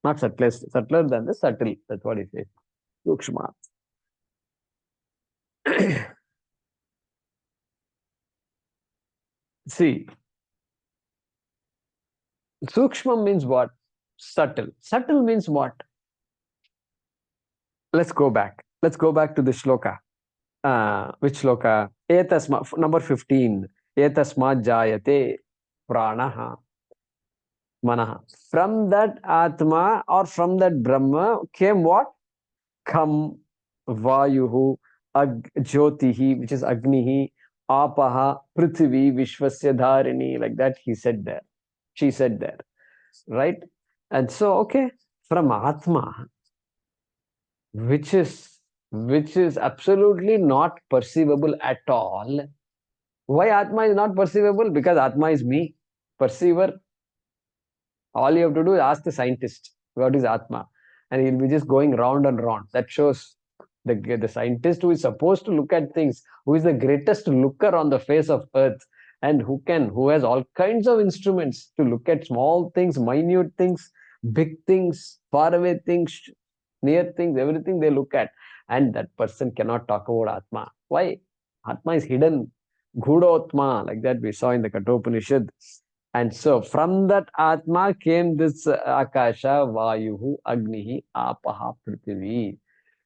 Not subtlest. Subtler than the subtle. That's what he says. Sukshma. See, Sukshma means what? Subtle. Subtle means what? Let's go back. Let's go back to the shloka. Which shloka? Etasma, number 15. Etasma jayate pranaha manaha. From that Atma or from that Brahma came what? Kham, Vayuhu, Jyotihi, which is Agnihi, Apaha, Prithvi, Vishwasya Dharini, like that he said there. She said there. Right? And so, okay, from Atma, which is absolutely not perceivable at all. Why Atma is not perceivable? Because Atma is me, perceiver. All you have to do is ask the scientist what is Atma, and he'll be just going round and round. That shows the scientist who is supposed to look at things, who is the greatest looker on the face of earth, and who has all kinds of instruments to look at small things, minute things, big things, faraway things, near things, everything they look at. And that person cannot talk about Atma. Why? Atma is hidden. Gudotma, like that we saw in the Kathopanishad. And so from that Atma came this Akasha, Vayuhu, Agnihi, Apaha, Prithvi.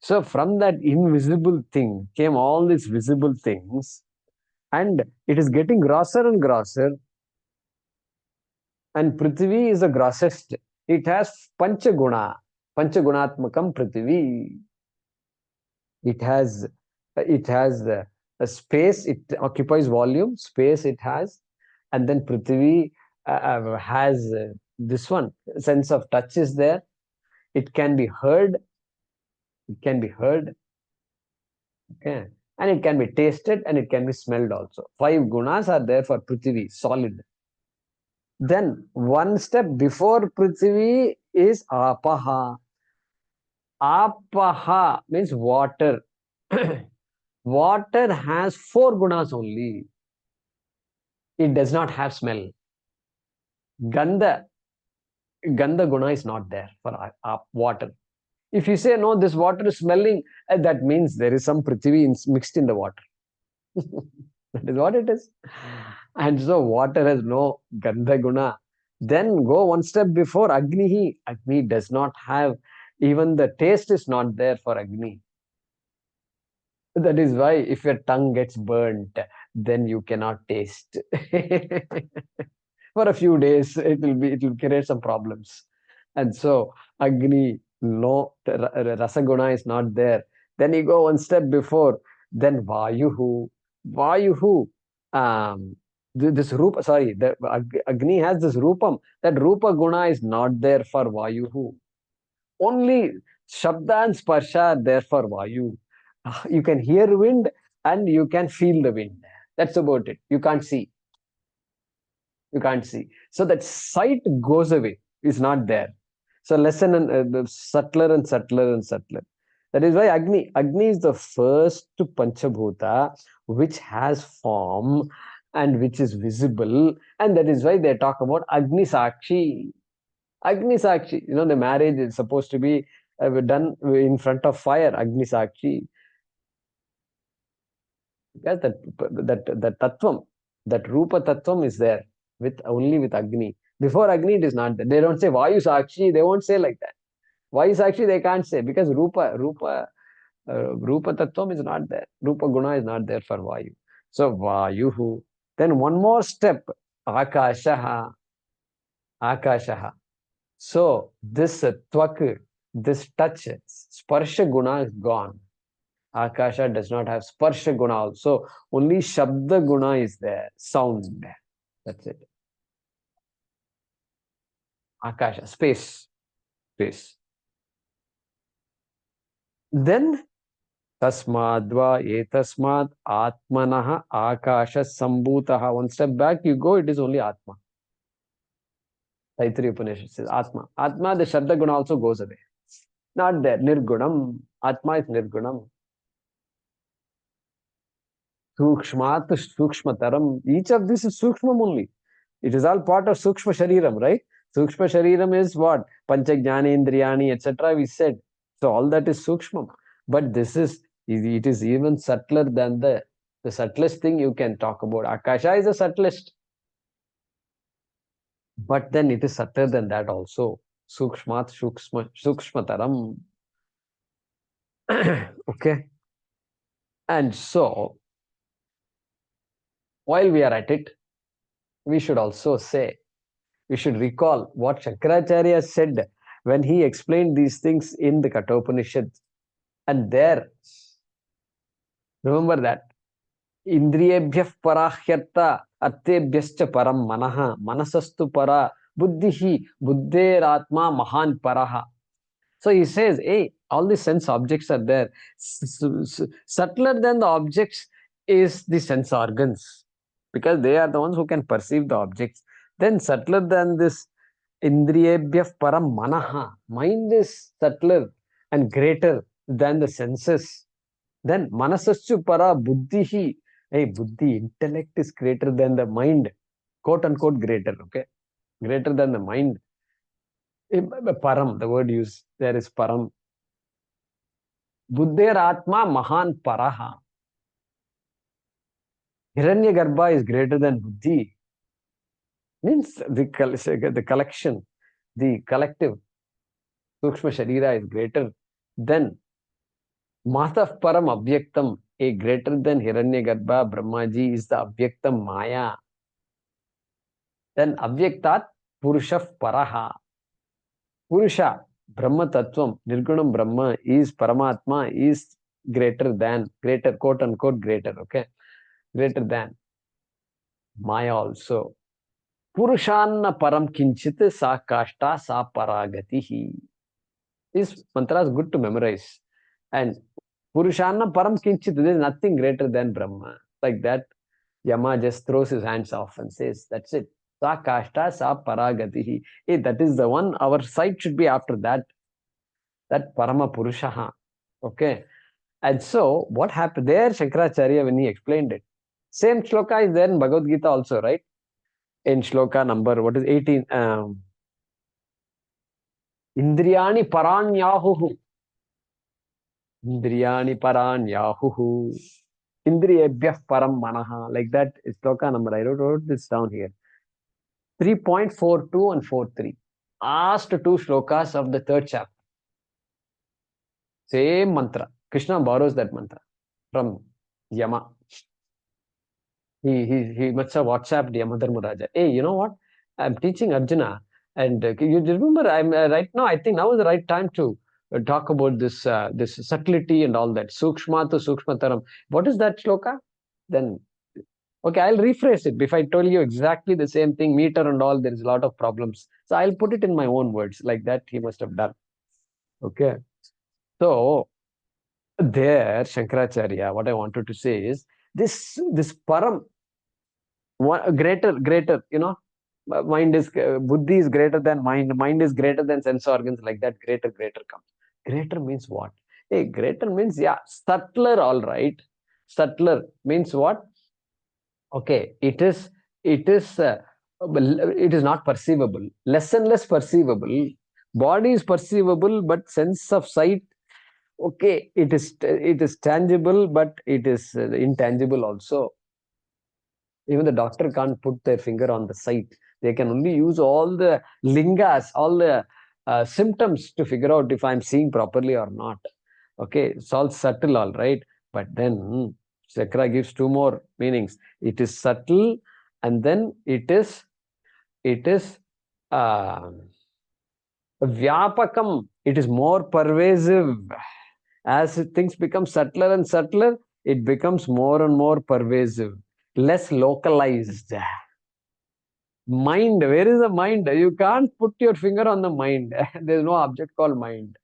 So from that invisible thing came all these visible things, and it is getting grosser and grosser. And Prithvi is the grossest. It has Panchaguna, Panchagunatmakam Prithvi. It has a space. It occupies volume, space. It has, and then Prithvi has this one sense of touch is there. It can be heard. It can be heard. Okay, and it can be tasted and it can be smelled also. 5 gunas are there for Prithvi, solid. Then one step before Prithvi is Apaha. Apaha means water. Water has 4 gunas only. It does not have smell. Gandha guna is not there for water. If you say no, this water is smelling, that means there is some Prithvi mixed in the water. That is what it is. And so water has no Gandha guna. Then go one step before Agni. Agni does not have, even the taste is not there for Agni. That is why if your tongue gets burnt, then you cannot taste. For a few days, it will create some problems. And so Agni, no, Rasaguna is not there. Then you go one step before, then Vayuhu. Vayuhu, this Rupa, sorry, the Agni has this Rupam. That Rupa Guna is not there for Vayuhu. Only Shabda and Sparsha are there for Vayu. You can hear wind and you can feel the wind. That's about it. You can't see. You can't see. So that sight goes away. It's not there. So lesson and subtler and subtler and subtler. That is why Agni is the first Panchabhuta which has form and which is visible. And that is why they talk about Agni Sakshi. Agni Sakshi. You know, the marriage is supposed to be done in front of fire. Agni Sakshi. Because that tattvam, that Rupa tattvam is there with only with Agni. Before Agni, it is not there. They don't say Vayu Sakshi. They won't say like that. Vayu Sakshi, they can't say because Rupa tattvam is not there. Rupa Guna is not there for Vayu. So Vayuhu. Then one more step, Akashaha. Akashaha. So this Tvak, this touch, Sparsha Guna is gone. Akasha does not have Sparsha Guna also. Only Shabda Guna is there. Sound. That's it. Akasha, space. Space. Then Tasmadva etasmad atmanaha akasha sambhutaha. One step back you go, it is only Atma. Taittiriya Upanishad says Atma. Atma, the Shabda Guna also goes away. Not there. Nirgunam. Atma is Nirgunam. Sukshmat, Sukshmataram. Each of this is Sukshmam only. It is all part of Sukshma Shariram, right? Sukshma Shariram is what? Panchajnani, Indriyani, etc. We said. So all that is Sukshmam. But this is, it is even subtler than the subtlest thing you can talk about. Akasha is the subtlest. But then it is subtler than that also. Sukshmat sukshmataram. Okay. And so, while we are at it, we should also say, we should recall what Shankaracharya said when he explained these things in the Kathopanishad. And there, remember that Indriyebhyah parahyarta artebhyascha param manaha manasastu para buddhihi buddheratma mahan paraha. So he says, hey, all the sense objects are there. Subtler than the objects is the sense organs, because they are the ones who can perceive the objects. Then subtler than this Indriyebhyah param manaha. Mind is subtler and greater than the senses. Then manasaschu para buddhihi. Hey, buddhi, intellect is greater than the mind. Quote unquote greater, okay? Greater than the mind. Param, the word used there is param. Buddher Atma Mahan Paraha. Hiranyagarbha is greater than Buddhi. Means the collection, the collective Sukshma Sharira is greater than Mataf Param Abhyaktam, a greater than Hiranyagarbha Brahmaji is the Abhyaktam Maya. Then Abhyaktat Purusha Paraha. Purusha, Brahma Tattvam, Nirgunam Brahma is Paramatma is greater than, greater, quote unquote greater, okay? Greater than Maya also. Purushanna param kinchit sa kashta sa paragatihi. This mantra is good to memorize. And Purushanna param kinchit, there is nothing greater than Brahma. Like that, Yama just throws his hands off and says, that's it. Sa kashta sa paragatihi. Hey, that is the one, our sight should be after that. That Parama Purushaha. Okay. And so, what happened there, Shankaracharya, when he explained it? Same shloka is there in Bhagavad Gita also, right? In shloka number, what is 18? Indriyani paranyahuhu. Indriyani paranyahuhu. Indriyebhyah param manaha. Like that is shloka number. I wrote this down here. 3.42 and 43. Last two shlokas of the third chapter. Same mantra. Krishna borrows that mantra from Yama. He must have WhatsApped Yamadharmaraja. Hey, you know what? I'm teaching Arjuna, and you remember, I'm right now. I think now is the right time to talk about this this subtlety and all that. Sukshma to sukshmataram. What is that shloka? Then, okay, I'll rephrase it. If I told you exactly the same thing, meter and all, there is a lot of problems. So I'll put it in my own words. Like that, he must have done. Okay. So there, Shankaracharya, what I wanted to say is this param. Greater, you know, mind is buddhi is greater than mind is greater than sense organs, like that. Greater comes. Greater means what? Hey, greater means, yeah, subtler, all right. Subtler means what? Okay, it is it is not perceivable, less and less perceivable. Body is perceivable, but sense of sight, okay, it is tangible, but it is intangible also. Even the doctor can't put their finger on the site. They can only use all the lingas, all the symptoms to figure out if I'm seeing properly or not. Okay, it's all subtle, all right. But then Chakra gives two more meanings. It is subtle, and then it is vyapakam. It is more pervasive. As things become subtler and subtler, it becomes more and more pervasive, less localized. Mind, where is the mind? You can't put your finger on the mind. There's no object called mind.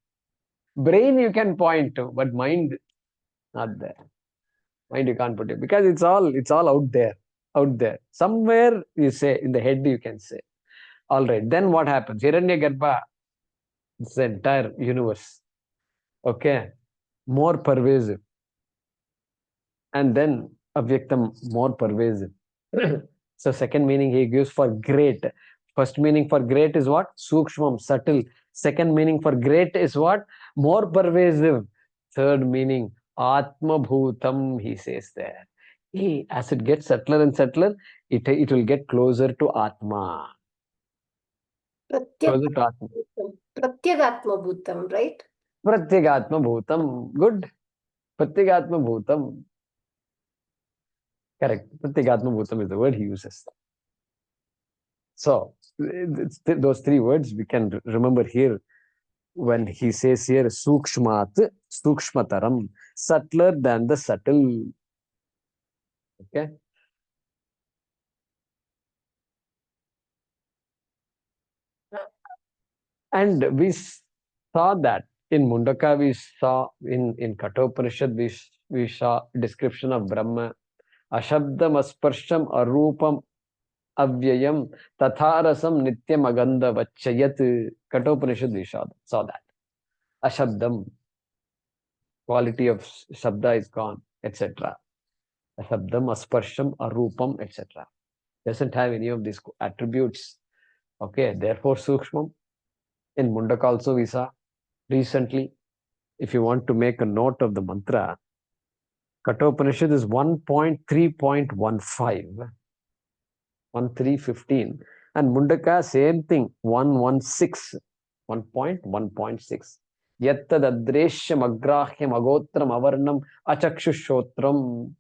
Brain you can point to, but mind not there. Mind you can't put it, because it's all out there. Somewhere you say, in the head you can say. All right, then what happens? Hiranyagarbha, it's the entire universe. Okay, more pervasive. And then Avyaktam, more pervasive. So second meaning he gives for great. First meaning for great is what? Sukshmam, subtle. Second meaning for great is what? More pervasive. third meaning, Atma Bhutam, he says there. As it gets subtler and subtler, it will get closer to Atma. Closer to Atma. Pratyagatma Bhutam, right? Pratyagatma Bhutam. Good. Pratyagatma Bhutam. Correct. Pratyagatma Bhutam is the word he uses. So, those three words we can remember here when he says here, Sukshmat, Sukshmataram, subtler than the subtle. Okay. And we saw that in Mundaka, we saw in Kathopanishad, we saw description of Brahma. Ashabdam, Asparsham, Arupam, Avyayam, Tatharasam, Nityam, Agandha, Vachayat. Kathopanishad, we saw that. Ashabdam, quality of Shabda is gone, etc. Ashabdam, Asparsham, Arupam, etc. Doesn't have any of these attributes. Okay, therefore Sukshmam. In Mundaka also we saw recently. If you want to make a note of the mantra, Kathopanishad is 1.3.15, 1315, and Mundaka same thing, 116, 1.1.6. Yattad adreshyam agrahyam agotram avarnam achakshushotram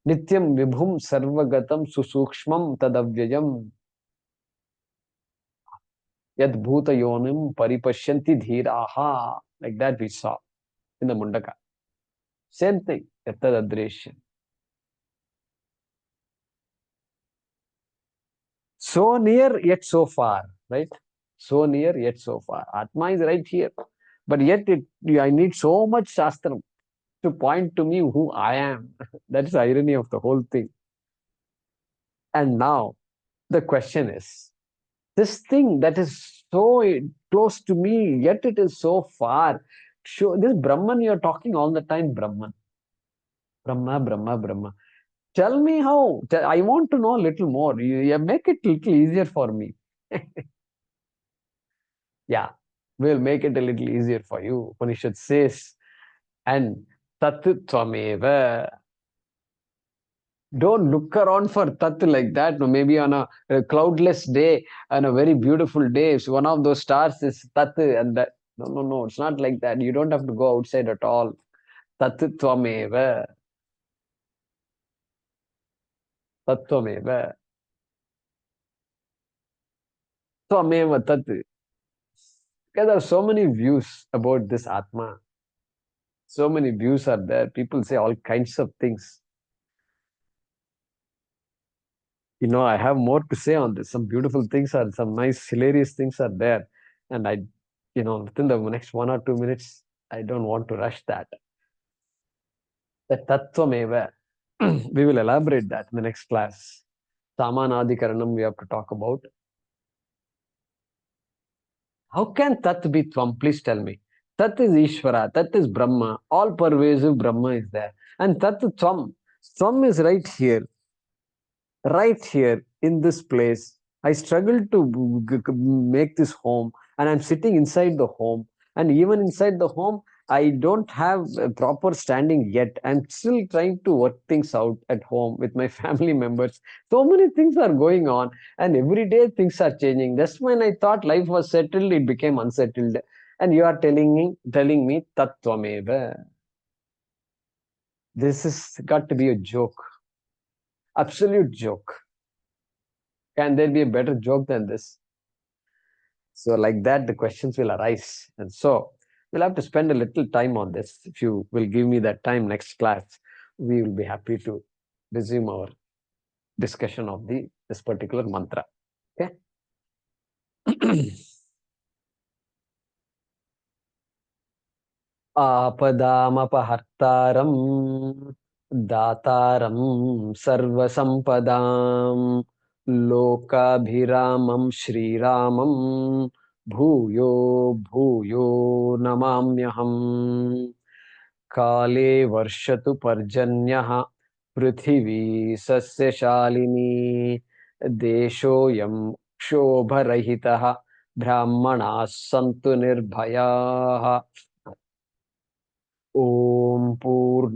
nityam vibhum sarvagatam susukshmam tadavyayam yad bhuta yonim paripashyanti dhiraha. Like that we saw in the Mundaka. Same thing, yattad adreshyam. So near yet so far, right? So near yet so far. Atma is right here, but yet I need so much Shastra to point to me who I am. That's the irony of the whole thing. And now the question is, this thing that is so close to me, yet it is so far. This Brahman, you're talking all the time, Brahman. Brahma, Brahma, Brahma. Tell me how. I want to know a little more. You make it a little easier for me. Yeah, we'll make it a little easier for you. Upanishad says, and tat tvameva. Don't look around for tat like that. No, maybe on a cloudless day, on a very beautiful day, if one of those stars is tat, and that. No, no, no, it's not like that. You don't have to go outside at all. Tat tvameva. Tat tvameva. Tvameva tat. Because there are so many views about this Atma. So many views are there. People say all kinds of things. I have more to say on this. Some beautiful things are, some nice, hilarious things are there. And within the next 1 or 2 minutes, I don't want to rush that. The Tattvameva, we will elaborate that in the next class. Samanadikaranam we have to talk about. How can Tat be Tvam? Please tell me. Tat is Ishvara, Tat is Brahma, all pervasive Brahma is there. And Tat Tvam, Tvam is right here in this place. I struggle to make this home, and I'm sitting inside the home. And even inside the home, I don't have a proper standing yet. I'm still trying to work things out at home with my family members. So many things are going on, and every day things are changing. Just when I thought life was settled, it became unsettled. And you are telling me, Tattvameva. This has got to be a joke. Absolute joke. Can there be a better joke than this? So like that, the questions will arise. And so we'll have to spend a little time on this. If you will give me that time next class, we will be happy to resume our discussion of this particular mantra. Okay. Apadamapahartaram dataram sarvasampadam lokabhiramam shriramam bhuyo bhuyo namamyaham kale varshatu parjanyah prithvi sasyashalini deshoyam kshobarahitah brahmanas santu nirbhayaः.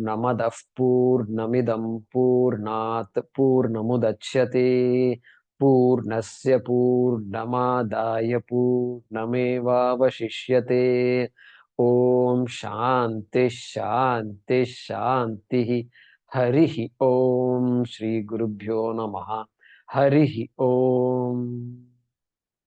पूर्णमदः पूर्णमिदं पूर्णात् पूर्णमुदच्यते पूर्णस्य पूर्णमादाय पूर्णमेवावशिष्यते। ओम शांति शांति शांति। हरि ओम। श्री गुरुभ्यो नमः। हरि ओम।